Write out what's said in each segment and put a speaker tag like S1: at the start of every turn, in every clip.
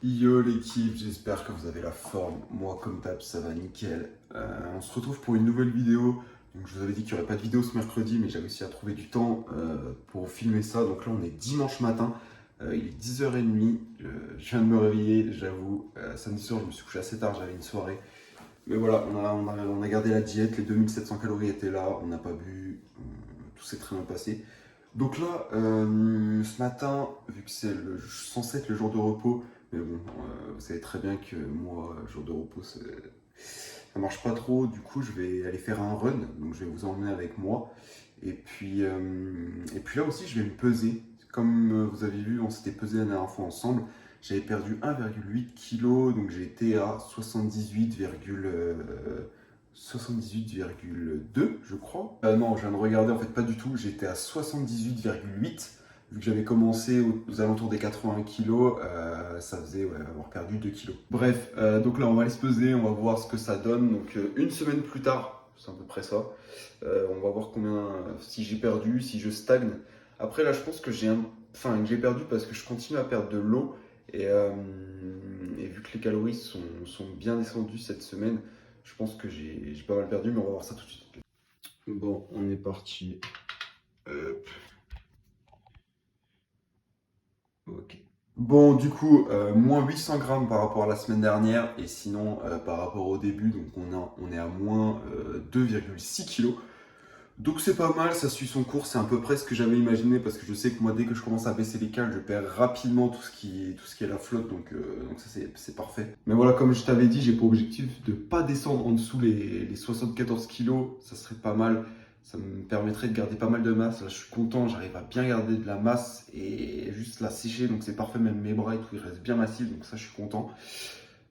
S1: Yo l'équipe, j'espère que vous avez la forme. Moi, comme d'hab, ça va nickel. On se retrouve pour une nouvelle vidéo. Donc, je vous avais dit qu'il n'y aurait pas de vidéo ce mercredi, mais j'ai réussi à trouver du temps pour filmer ça. Donc là, on est dimanche matin. Il est 10h30. Je viens de me réveiller, j'avoue. Samedi soir, je me suis couché assez tard, j'avais une soirée. Mais voilà, on a gardé la diète. Les 2700 calories étaient là. On n'a pas bu. Tout s'est très bien passé. Donc là, ce matin, vu que c'est censé être le jour de repos, mais bon, vous savez très bien que moi, jour de repos, ça marche pas trop. Du coup, je vais aller faire un run, donc je vais vous emmener avec moi. Et puis là aussi, je vais me peser. Comme vous avez vu, on s'était pesé la dernière fois ensemble. J'avais perdu 1,8 kg, donc j'ai été à 78,2, je crois. Non, je viens de regarder, en fait, pas du tout. J'étais à 78,8. Vu que j'avais commencé aux alentours des 80 kilos, ça faisait avoir perdu 2 kilos. Bref, donc là, on va aller se peser, on va voir ce que ça donne. Donc, une semaine plus tard, c'est à peu près ça. On va voir combien, si j'ai perdu, si je stagne. Après, là, je pense que que j'ai perdu parce que je continue à perdre de l'eau. Et vu que les calories sont bien descendues cette semaine, je pense que j'ai pas mal perdu, mais on va voir ça tout de suite. Bon, on est parti. Hop. Ok. Bon, du coup, moins 800 grammes par rapport à la semaine dernière, et sinon, par rapport au début, donc on est à moins 2,6 kg. Donc c'est pas mal, ça suit son cours, c'est à peu près ce que j'avais imaginé, parce que je sais que moi, dès que je commence à baisser les cales, je perds rapidement tout ce qui est la flotte, donc ça c'est parfait. Mais voilà, comme je t'avais dit, j'ai pour objectif de pas descendre en dessous les 74 kilos, ça serait pas mal. Ça me permettrait de garder pas mal de masse. Là, je suis content, j'arrive à bien garder de la masse et juste la sécher, donc c'est parfait. Même mes bras et tout, ils restent bien massifs, donc ça, je suis content.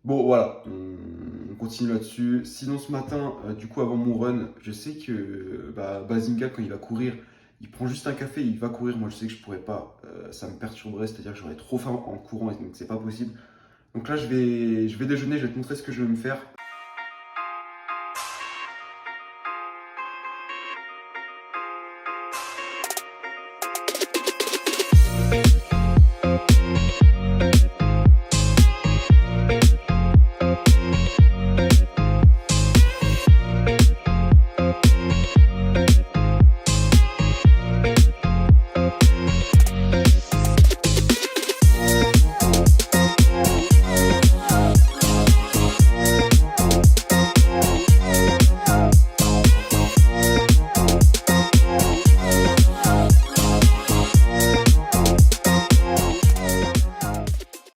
S1: Bon, voilà, on continue là-dessus. Sinon, ce matin, du coup, avant mon run, je sais que Bazinga, quand il va courir, il prend juste un café et il va courir. Moi, je sais que je pourrais pas. Ça me perturberait, c'est-à-dire que j'aurais trop faim en courant, et donc c'est pas possible. Donc là, je vais déjeuner, je vais te montrer ce que je vais me faire.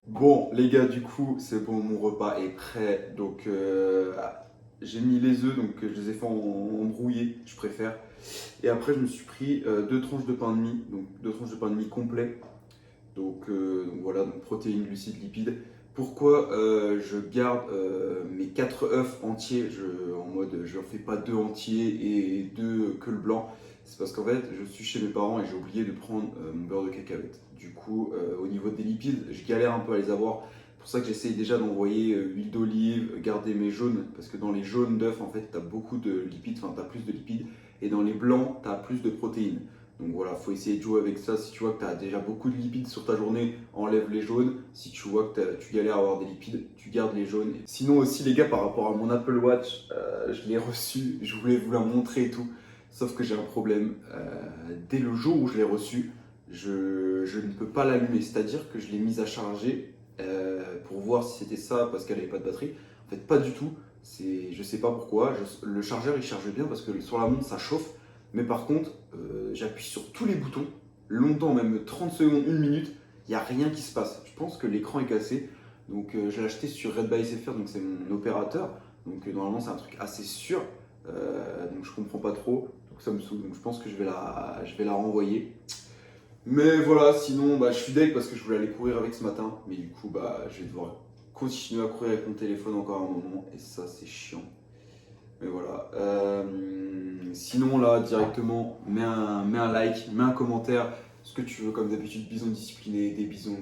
S1: Bon, les gars, du coup, c'est bon, mon repas est prêt. Donc, j'ai mis les œufs, donc je les ai fait en brouillé, je préfère. Et après, je me suis pris deux tranches de pain de mie, donc deux tranches de pain de mie complet. Donc voilà, donc protéines, glucides, lipides. Pourquoi je garde mes 4 œufs entiers, en mode je ne fais pas deux entiers et deux que le blanc. C'est parce qu'en fait, je suis chez mes parents et j'ai oublié de prendre mon beurre de cacahuète. Du coup, au niveau des lipides, je galère un peu à les avoir. C'est pour ça que j'essaye déjà d'envoyer huile d'olive, garder mes jaunes, parce que dans les jaunes d'œufs, en fait, tu as beaucoup de lipides, enfin, tu as plus de lipides, et dans les blancs, tu as plus de protéines. Donc voilà, faut essayer de jouer avec ça. Si tu vois que tu as déjà beaucoup de lipides sur ta journée, enlève les jaunes. Si tu vois que tu galères à avoir des lipides, tu gardes les jaunes. Sinon aussi les gars, par rapport à mon Apple Watch, je l'ai reçu, je voulais vous la montrer et tout. Sauf que j'ai un problème. Dès le jour où je l'ai reçu, je ne peux pas l'allumer. C'est-à-dire que je l'ai mise à charger pour voir si c'était ça parce qu'elle n'avait pas de batterie. En fait, pas du tout. Je sais pas pourquoi. Le chargeur il charge bien parce que sur la montre ça chauffe. Mais par contre, j'appuie sur tous les boutons, longtemps, même 30 secondes, une minute, il n'y a rien qui se passe. Je pense que l'écran est cassé. Donc je l'ai acheté sur Red by SFR, donc c'est mon opérateur. Donc normalement c'est un truc assez sûr. Donc je comprends pas trop. Donc ça me saoule. Donc je pense que je vais la renvoyer. Mais voilà, sinon je suis deg parce que je voulais aller courir avec ce matin. Mais du coup je vais devoir continuer à courir avec mon téléphone encore un moment. Et ça c'est chiant. Mais voilà. Sinon, là, directement, mets un like, mets un commentaire, ce que tu veux, comme d'habitude, bisons disciplinés, des bisons,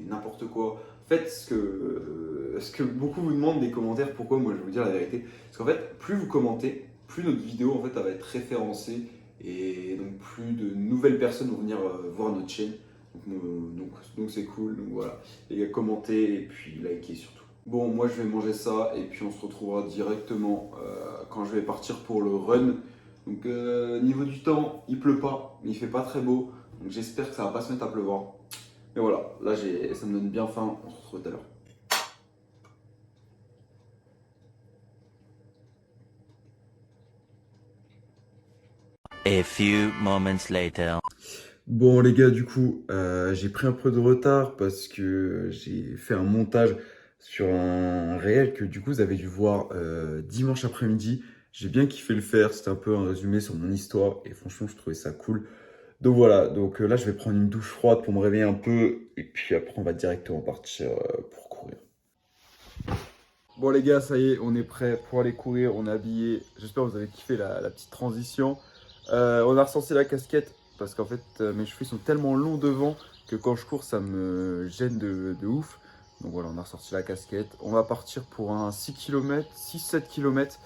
S1: n'importe quoi. Faites ce que beaucoup vous demandent des commentaires. Pourquoi? Moi, je vais vous dire la vérité. Parce qu'en fait, plus vous commentez, plus notre vidéo, en fait, elle va être référencée. Et donc, plus de nouvelles personnes vont venir voir notre chaîne. Donc c'est cool. Donc voilà. Les gars, commentez et puis likez surtout. Bon, moi je vais manger ça et puis on se retrouvera directement quand je vais partir pour le run. Donc niveau du temps, il pleut pas, mais il fait pas très beau. Donc j'espère que ça va pas se mettre à pleuvoir. Mais voilà, là ça me donne bien faim. On se retrouve tout à l'heure.
S2: A few moments later.
S1: Bon les gars, du coup, j'ai pris un peu de retard parce que j'ai fait un montage sur un réel que du coup vous avez dû voir dimanche après-midi. J'ai bien kiffé le faire, c'était un peu un résumé sur mon histoire et franchement je trouvais ça cool. Donc voilà, donc là je vais prendre une douche froide pour me réveiller un peu et puis après on va directement partir pour courir. Bon les gars, ça y est, on est prêt pour aller courir, on est habillé. J'espère que vous avez kiffé la petite transition. On a recensé la casquette parce qu'en fait mes cheveux sont tellement longs devant que quand je cours ça me gêne de ouf. Donc voilà, on a ressorti la casquette. On va partir pour un 6 km, 6-7 km.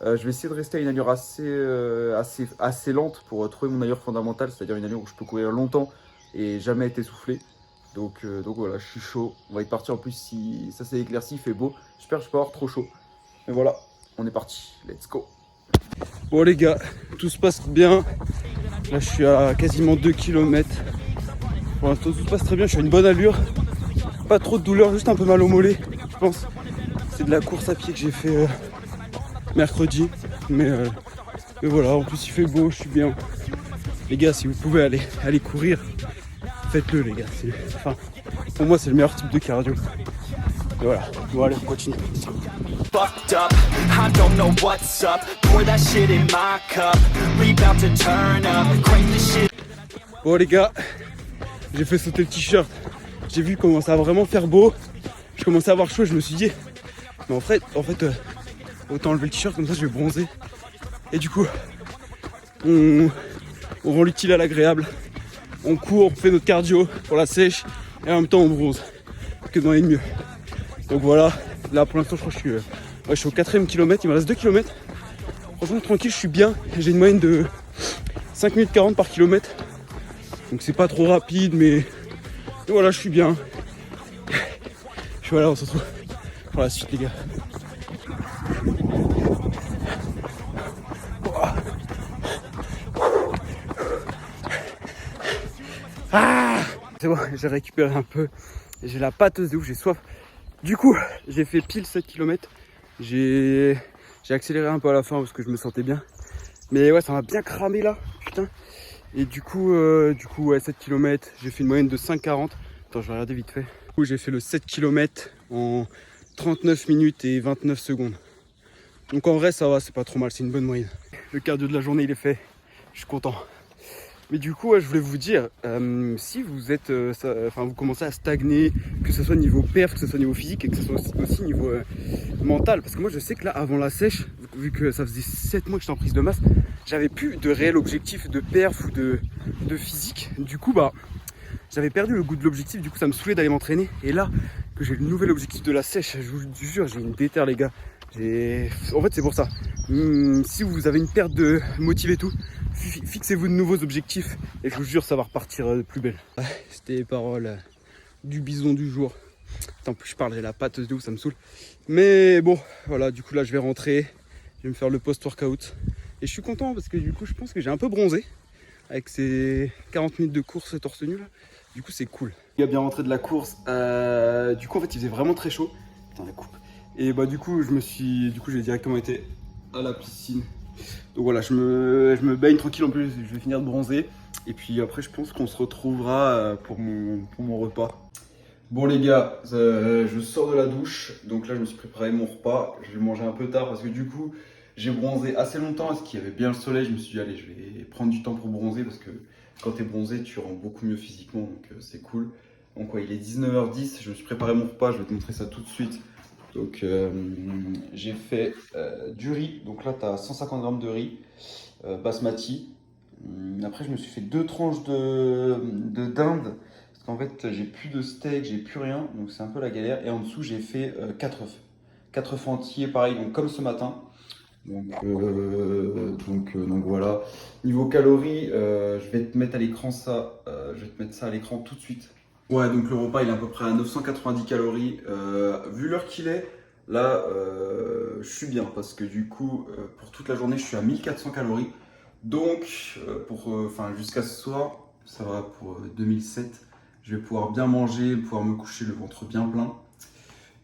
S1: Je vais essayer de rester à une allure assez lente pour trouver mon allure fondamentale, c'est-à-dire une allure où je peux courir longtemps et jamais être essoufflé. Donc voilà, je suis chaud. On va y partir en plus si ça s'est éclairci, il fait beau. J'espère que je peux avoir trop chaud. Mais voilà, on est parti. Let's go. Bon les gars, tout se passe bien. Là je suis à quasiment 2 km. Pour l'instant tout se passe très bien, je suis à une bonne allure. Pas trop de douleur, juste un peu mal au mollet, je pense. C'est de la course à pied que j'ai fait mercredi. Mais voilà, en plus il fait beau, je suis bien. Les gars, si vous pouvez aller courir, faites-le les gars. Enfin, pour moi c'est le meilleur type de cardio. Et voilà, bon allez, on continue.
S3: Fucked up, I don't know what's up. Pour that shit in my cup. We about to turn up, crank the shit.
S1: Bon les gars, j'ai fait sauter le t-shirt. J'ai vu comment ça va vraiment faire beau. Je commençais à avoir chaud, je me suis dit, mais en fait, autant enlever le t-shirt comme ça je vais bronzer. Et du coup, on rend l'utile à l'agréable. On court, on fait notre cardio pour la sèche et en même temps on bronze. Que dans les mieux. Donc voilà, là pour l'instant je crois que je suis au 4ème kilomètre, il me reste 2 km. Franchement tranquille, je suis bien. J'ai une moyenne de 5 minutes 40 par kilomètre. Donc c'est pas trop rapide mais voilà, je suis bien. Voilà, on se retrouve pour la suite les gars. Ah, c'est bon, j'ai récupéré un peu. J'ai la pâteuse de ouf, j'ai soif. Du coup, j'ai fait pile 7 km. J'ai accéléré un peu à la fin parce que je me sentais bien. Mais ouais, ça m'a bien cramé là, putain. Et du coup ouais, 7 km, j'ai fait une moyenne de 5,40. Attends, je vais regarder vite fait. Du coup, j'ai fait le 7 km en 39 minutes et 29 secondes. Donc en vrai, ça va, c'est pas trop mal, c'est une bonne moyenne. Le cardio de la journée, il est fait. Je suis content. Mais du coup, ouais, je voulais vous dire, si vous êtes, vous commencez à stagner, que ce soit niveau perf, que ce soit niveau physique et que ce soit aussi niveau mental, parce que moi je sais que là, avant la sèche, vu que ça faisait 7 mois que j'étais en prise de masse, j'avais plus de réel objectif de perf ou de physique. Du coup, j'avais perdu le goût de l'objectif, du coup ça me saoulait d'aller m'entraîner. Et là, que j'ai le nouvel objectif de la sèche, je vous jure, j'ai une déterre les gars. En fait c'est pour ça, si vous avez une perte de motive et tout, fixez-vous de nouveaux objectifs et je vous jure ça va repartir de plus belle. C'était les paroles du bison du jour. Attends, plus je parle, j'ai la pâteuse de ouf, ça me saoule. Mais bon, voilà, du coup là je vais rentrer, je vais me faire le post-workout. Et je suis content parce que du coup je pense que j'ai un peu bronzé avec ces 40 minutes de course torse nu là. Du coup c'est cool. Il a bien rentré de la course, du coup en fait il faisait vraiment très chaud. Attends, la coupe. Et du coup j'ai directement été à la piscine. Donc voilà, je me baigne tranquille, en plus je vais finir de bronzer. Et puis après je pense qu'on se retrouvera pour mon repas. Bon les gars, je sors de la douche. Donc là je me suis préparé mon repas. Je vais manger un peu tard parce que du coup j'ai bronzé assez longtemps parce qu'il y avait bien le soleil. Je me suis dit allez, je vais prendre du temps pour bronzer parce que quand tu es bronzé tu rends beaucoup mieux physiquement. Donc c'est cool. Donc ouais, il est 19h10, je me suis préparé mon repas, je vais te montrer ça tout de suite. Donc j'ai fait du riz, donc là tu as 150 grammes de riz basmati. Après je me suis fait 2 tranches de dinde, parce qu'en fait j'ai plus de steak, j'ai plus rien, donc c'est un peu la galère. Et en dessous j'ai fait 4 œufs. 4 œufs entiers, pareil, donc comme ce matin. Donc voilà. Niveau calories, je vais te mettre à l'écran ça. Je vais te mettre ça à l'écran tout de suite. Ouais, donc le repas il est à peu près à 990 calories. Vu l'heure qu'il est, là je suis bien parce que du coup pour toute la journée je suis à 1400 calories. Donc jusqu'à ce soir, ça va pour 2007. Je vais pouvoir bien manger, pouvoir me coucher le ventre bien plein.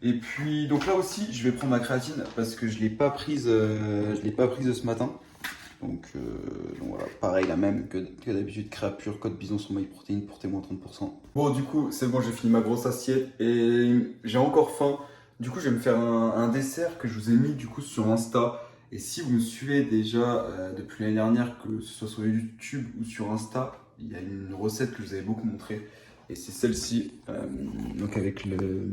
S1: Et puis donc là aussi je vais prendre ma créatine parce que je l'ai pas prise ce matin. Donc voilà, pareil la même que d'habitude, Créapure, code Bison sur MyProtein pour tes moins 30%. Bon du coup c'est bon, j'ai fini ma grosse assiette et j'ai encore faim. Du coup je vais me faire un dessert que je vous ai mis du coup sur Insta. Et si vous me suivez déjà depuis l'année dernière, que ce soit sur YouTube ou sur Insta, il y a une recette que je vous avais beaucoup montrée. Et c'est celle-ci, donc avec le...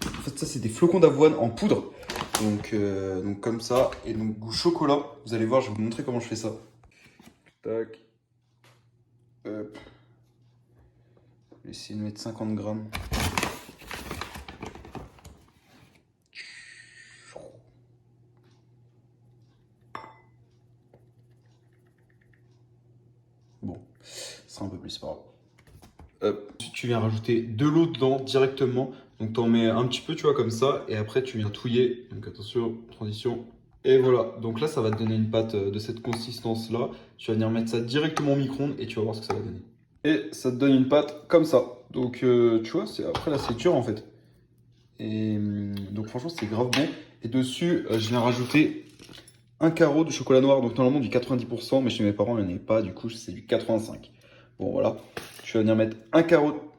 S1: En fait ça c'est des flocons d'avoine en poudre. Donc comme ça, et donc goût chocolat. Vous allez voir, je vais vous montrer comment je fais ça. Tac. Hop. Je vais essayer de mettre 50 grammes. Bon, ça un peu plus, c'est pas grave. Ensuite, tu viens rajouter de l'eau dedans directement. Donc, tu en mets un petit peu, tu vois, comme ça. Et après, tu viens touiller. Donc, attention, transition. Et voilà. Donc là, ça va te donner une pâte de cette consistance-là. Tu vas venir mettre ça directement au micro-ondes et tu vas voir ce que ça va donner. Et ça te donne une pâte comme ça. Donc, tu vois, après là, c'est dur en fait. Et donc, franchement, c'est grave bon. Et dessus, je viens rajouter un carreau de chocolat noir. Donc, normalement, du 90%. Mais chez mes parents, il n'y en avait pas. Du coup, c'est du 85%. Bon, voilà. Je vais venir mettre un carreau.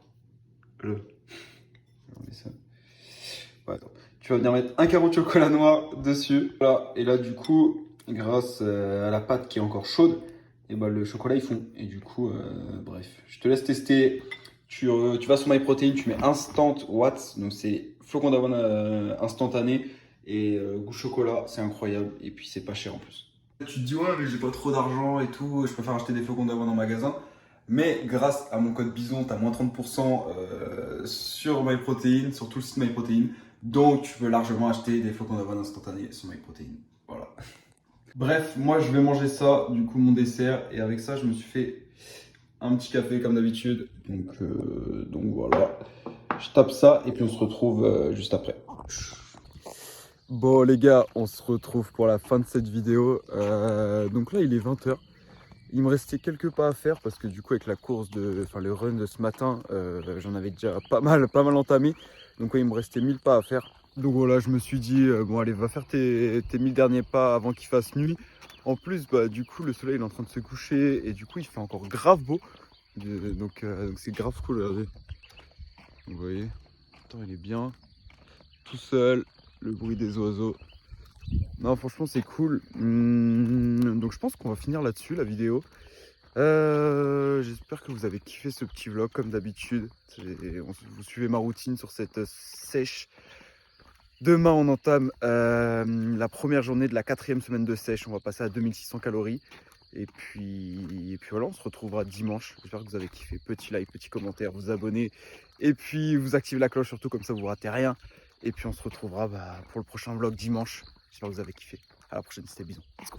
S1: Tu vas venir mettre un carreau de chocolat noir dessus. Voilà. Et là, du coup, grâce à la pâte qui est encore chaude, et ben, le chocolat il fond. Et du coup, bref, je te laisse tester. Tu vas sur MyProtein, tu mets Instant Watts. Donc, c'est flocons d'avoine instantané. Et goût chocolat, c'est incroyable. Et puis, c'est pas cher en plus. Tu te dis, ouais, mais j'ai pas trop d'argent et tout. Je préfère acheter des flocons d'avoine en magasin. Mais grâce à mon code Bison, tu as moins 30% sur MyProtein, sur tout le site MyProtein. Donc, tu peux largement acheter des flocons d'avoine instantanés sur MyProtein. Voilà. Bref, moi, je vais manger ça, du coup, mon dessert. Et avec ça, je me suis fait un petit café, comme d'habitude. Donc voilà. Je tape ça et puis on se retrouve juste après. Bon, les gars, on se retrouve pour la fin de cette vidéo. Donc là, il est 20 h. Il me restait quelques pas à faire parce que du coup avec la course le run de ce matin, j'en avais déjà pas mal entamé. Donc ouais, il me restait 1000 pas à faire. Donc voilà, je me suis dit, bon allez, va faire tes 1000 derniers pas avant qu'il fasse nuit. En plus, bah, du coup, le soleil est en train de se coucher et du coup, il fait encore grave beau. Donc c'est grave cool, regardez. Vous voyez, attends, il est bien tout seul, le bruit des oiseaux. Non, franchement, c'est cool. Donc, je pense qu'on va finir là-dessus, la vidéo. J'espère que vous avez kiffé ce petit vlog, comme d'habitude. Vous suivez ma routine sur cette sèche. Demain, on entame la première journée de la 4e semaine de sèche. On va passer à 2600 calories. Et puis voilà, on se retrouvera dimanche. J'espère que vous avez kiffé. Petit like, petit commentaire, vous abonnez. Et puis, vous activez la cloche surtout, comme ça, vous ne ratez rien. Et puis, on se retrouvera pour le prochain vlog dimanche. J'espère que vous avez kiffé. À la prochaine, c'était Bison. Let's go.